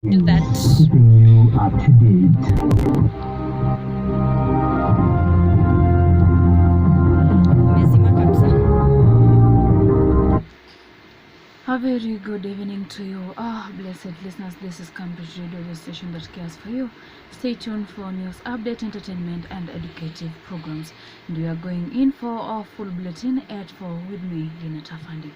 that Keeping you up to date. umezima kabisa. A very good evening to you, blessed listeners. This is Cambridge Radio, the station that cares for you. Stay tuned for news, update, entertainment, and educative programs. And we are going in for our full bulletin at 4 with me, Lineta Fandi.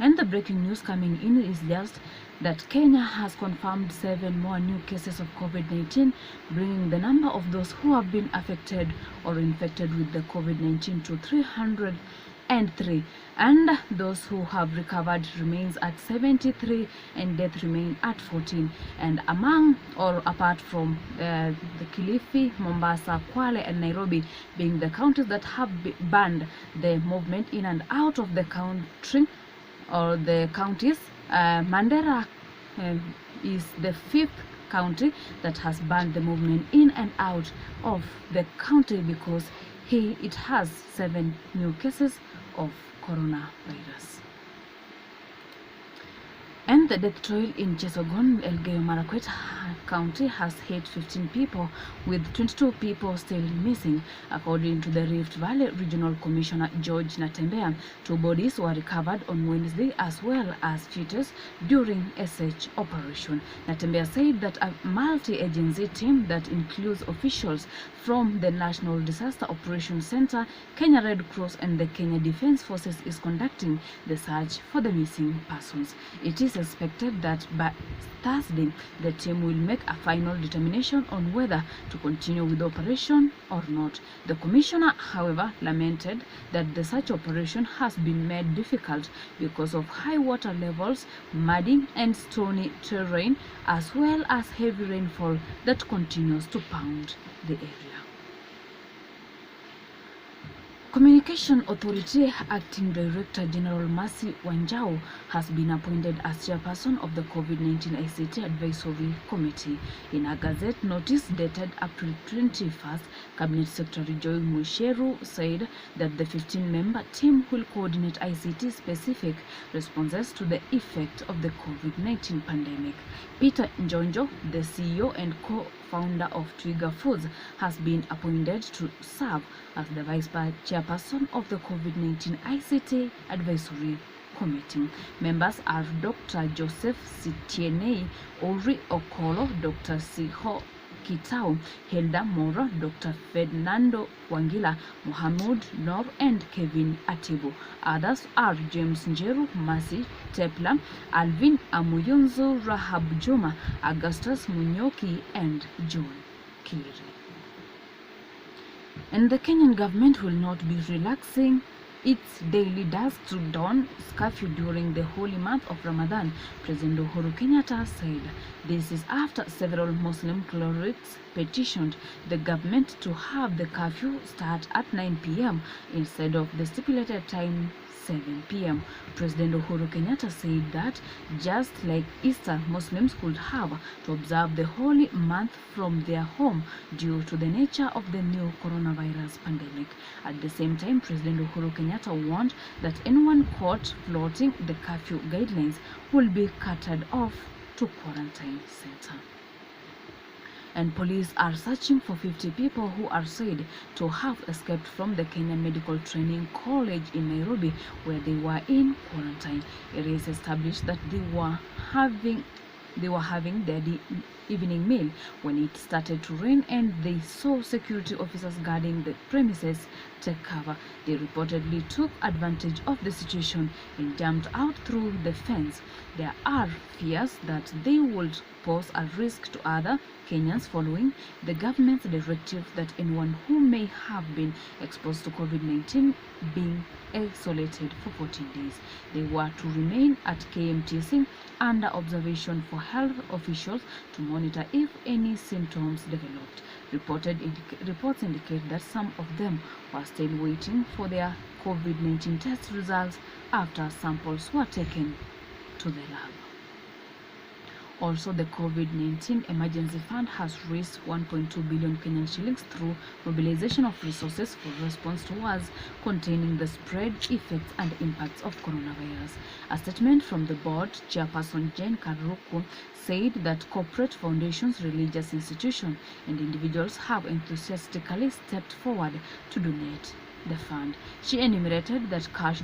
And the breaking news coming in is just that Kenya has confirmed 7 more new cases of COVID-19, bringing the number of those who have been affected or infected with the COVID-19 to 303, and those who have recovered remains at 73, and death remain at 14. And among or apart from the Kilifi, Mombasa, Kwale, and Nairobi being the counties that have banned the movement in and out of the country or the counties, Mandera is the 5th county that has banned the movement in and out of the county because it has 7 new cases of coronavirus. And the death toll in Chesogon, Elgeyo Marakwet County has hit 15 people, with 22 people still missing. According to the Rift Valley Regional Commissioner George Natembeya, 2 bodies were recovered on Wednesday as well as fetus during a search operation. Natembeya said that a multi-agency team that includes officials from the National Disaster Operations Center, Kenya Red Cross, and the Kenya Defence Forces is conducting the search for the missing persons. It is expected that by Thursday, the team will make a final determination on whether to continue with the operation or not. The commissioner, however, lamented that the search operation has been made difficult because of high water levels, muddy and stony terrain, as well as heavy rainfall that continues to pound the area. Communication Authority Acting Director General Mercy Wanjau has been appointed as chairperson of the COVID-19 ICT Advisory Committee. In a Gazette notice dated April 21st, Cabinet Secretary Joy Musheru said that the 15-member team will coordinate ICT-specific responses to the effect of the COVID-19 pandemic. Peter Njonjo, the CEO and co-founder of Twiga Foods, has been appointed to serve as the vice chairperson of the COVID-19 ICT Advisory Committee. Members are Dr. Joseph Sitienei, Ori Okolo, Dr. Siho Kitao, Hilda Moro, Dr. Fernando Wangila, Mohamud Nor, and Kevin Atibu. Others are James Njeru, Mercy Tepla, Alvin Amuyonzo, Rahab Juma, Augustus Munyoki, and John Kiri. And the Kenyan government will not be relaxing its daily dusk to dawn curfew during the holy month of Ramadan, President Uhuru Kenyatta said. This is after several Muslim clerics petitioned the government to have the curfew start at 9 p.m. instead of the stipulated time 7 p.m. President Uhuru Kenyatta said that just like Easter, Muslims could have to observe the holy month from their home due to the nature of the new coronavirus pandemic. At the same time, President Uhuru Kenyatta warned that anyone caught flouting the curfew guidelines will be carted off to quarantine center. And police are searching for 50 people who are said to have escaped from the Kenya Medical Training College in Nairobi, where they were in quarantine. It is established that they were having their evening meal when it started to rain, and they saw security officers guarding the premises take cover. They reportedly took advantage of the situation and jumped out through the fence. There are fears that they would pose a risk to other Kenyans following the government's directive that anyone who may have been exposed to COVID-19 being isolated for 14 days. They were to remain at KMTC under observation for health officials to monitor if any symptoms developed. Reports indicate that some of them were still waiting for their COVID-19 test results after samples were taken to the lab. Also, the COVID-19 Emergency Fund has raised 1.2 billion Kenyan shillings through mobilization of resources for response towards containing the spread, effects, and impacts of coronavirus. A statement from the board chairperson Jane Karuku said that corporate foundations, religious institutions, and individuals have enthusiastically stepped forward to donate the fund. She enumerated that cash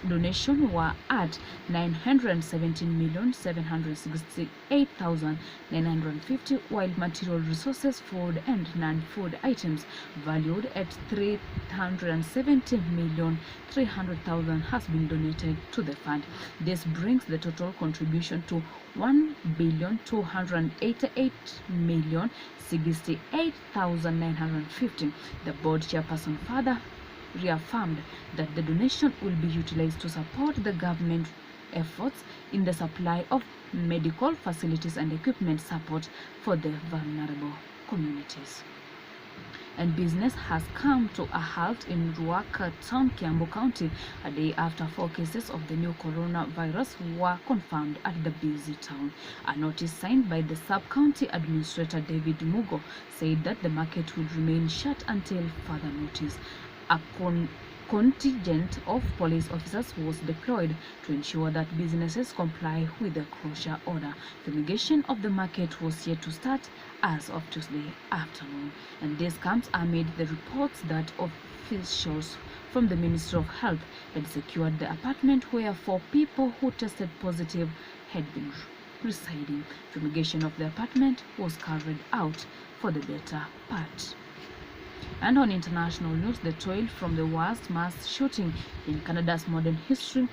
donations were at 917,768,950, while material resources, food and non-food items valued at 370,300,000 has been donated to the fund. This brings the total contribution to 1,288,068,950. The board chairperson further reaffirmed that the donation will be utilized to support the government efforts in the supply of medical facilities and equipment support for the vulnerable communities. And business has come to a halt in Ruaka Town, Kiambu County, a day after 4 cases of the new coronavirus were confirmed at the busy town. A notice signed by the sub-county administrator David Mugo said that the market would remain shut until further notice. A contingent of police officers was deployed to ensure that businesses comply with the closure order. Fumigation of the market was yet to start as of Tuesday afternoon, and this comes amid the reports that officials from the Ministry of Health had secured the apartment where 4 people who tested positive had been residing. Fumigation of the apartment was carried out for the better part. And on international news, the toll from the worst mass shooting in Canada's modern history,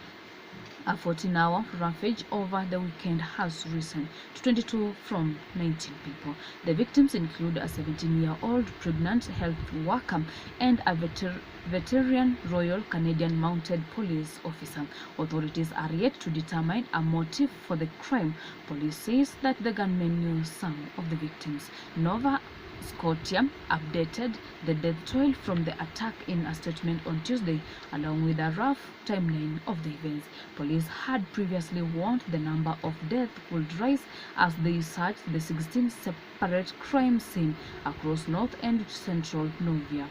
a 14-hour ravage over the weekend, has risen to 22 from 19 people. The victims include a 17-year-old pregnant health worker and a veteran Royal Canadian Mounted Police officer. Authorities are yet to determine a motive for the crime. Police says that the gunmen knew some of the victims. Nova Scotia updated the death toll from the attack in a statement on Tuesday, along with a rough timeline of the events. Police had previously warned the number of deaths would rise as they searched the 16 separate crime scenes across North and Central Nova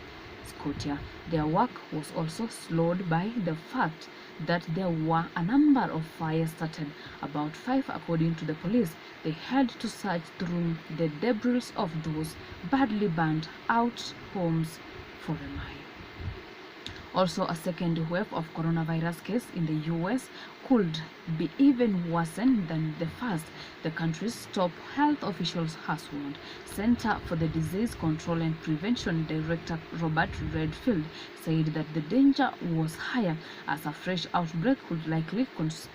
Scotia. Their work was also slowed by the fact that there were a number of fires started, about 5 according to the police. They had to search through the debris of those badly burned out homes for a mile. Also, a second wave of coronavirus case in the US could be even worse than the first, the country's top health officials has warned. Center for the Disease Control and Prevention Director Robert Redfield said that the danger was higher as a fresh outbreak could likely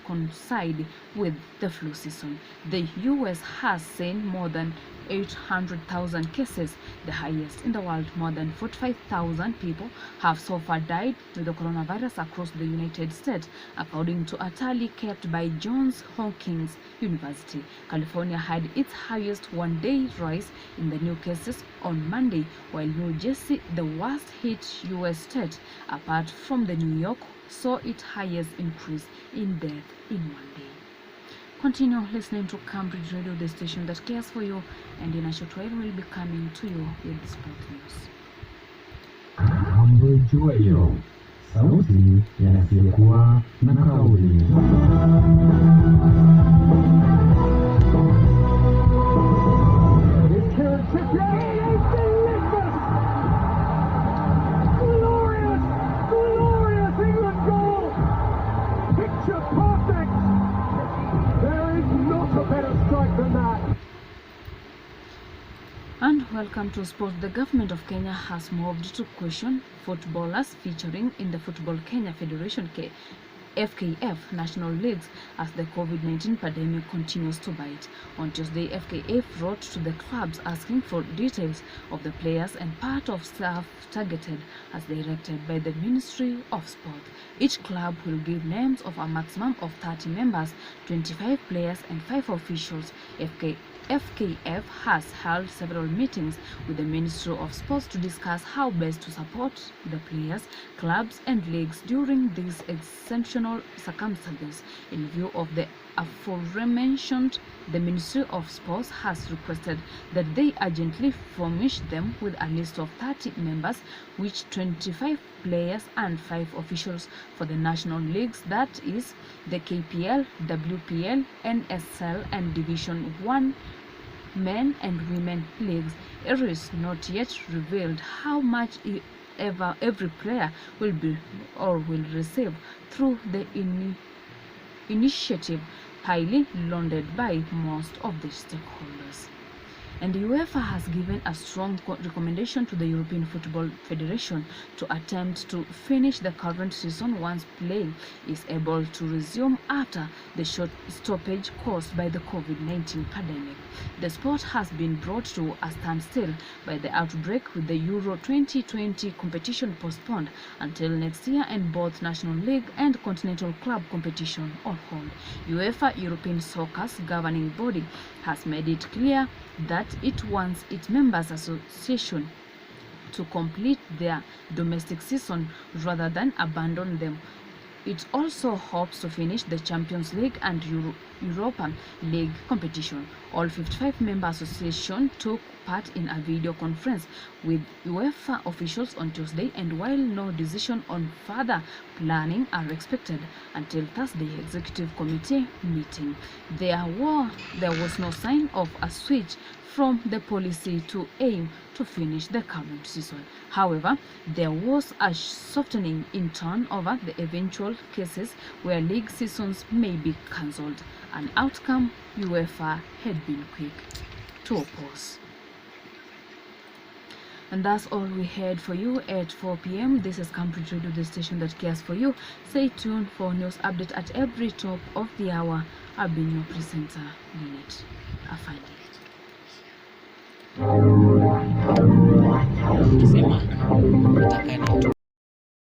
coincide with the flu season. The US has seen more than 800,000 cases, the highest in the world. More than 45,000 people have so far died with the coronavirus across the United States, according to a tally kept by Johns Hopkins University. California had its highest one-day rise in the new cases on Monday, while New Jersey, the worst hit U.S. state, apart from the New York, saw its highest increase in death in one day. Continue listening to Cambridge Radio, the station that cares for you, and in a short while we'll be coming to you with sport news. Cambridge Radio, sauti yasiyokuwa na kauli. And welcome to Sport. The government of Kenya has moved to question footballers featuring in the Football Kenya Federation FKF national leagues as the COVID-19 pandemic continues to bite. On Tuesday, FKF wrote to the clubs asking for details of the players and part of staff targeted as directed by the Ministry of Sport. Each club will give names of a maximum of 30 members, 25 players and 5 officials. FKF has held several meetings with the Ministry of Sports to discuss how best to support the players, clubs and leagues during these exceptional circumstances in view of the aforementioned, the Ministry of Sports has requested that they urgently furnish them with a list of 30 members, which 25 players and 5 officials for the national leagues, that is, the KPL, WPL, NSL, and Division 1 men and women leagues. It is not yet revealed how much every player will be or will receive through the initiative, highly lauded by most of the stakeholders. And UEFA has given a strong recommendation to the European Football Federation to attempt to finish the current season once play is able to resume after the short stoppage caused by the COVID-19 pandemic. The sport has been brought to a standstill by the outbreak, with the Euro 2020 competition postponed until next year and both National League and Continental Club competition on hold. UEFA, European Soccer's governing body, has made it clear that it wants its members association to complete their domestic season rather than abandon them. It also hopes to finish the Champions League and Europa League competition. All 55 member associations took part in a video conference with UEFA officials on Tuesday, and while no decision on further planning are expected until Thursday executive committee meeting, there was no sign of a switch from the policy to aim to finish the current season. However, there was a softening in tone over the eventual cases where league seasons may be cancelled, an outcome UEFA had been quick to oppose. And that's all we had for you at 4 p.m. This is Cambridge Radio, the station that cares for you. Stay tuned for news update at every top of the hour. I've been your presenter, Minute Afandi.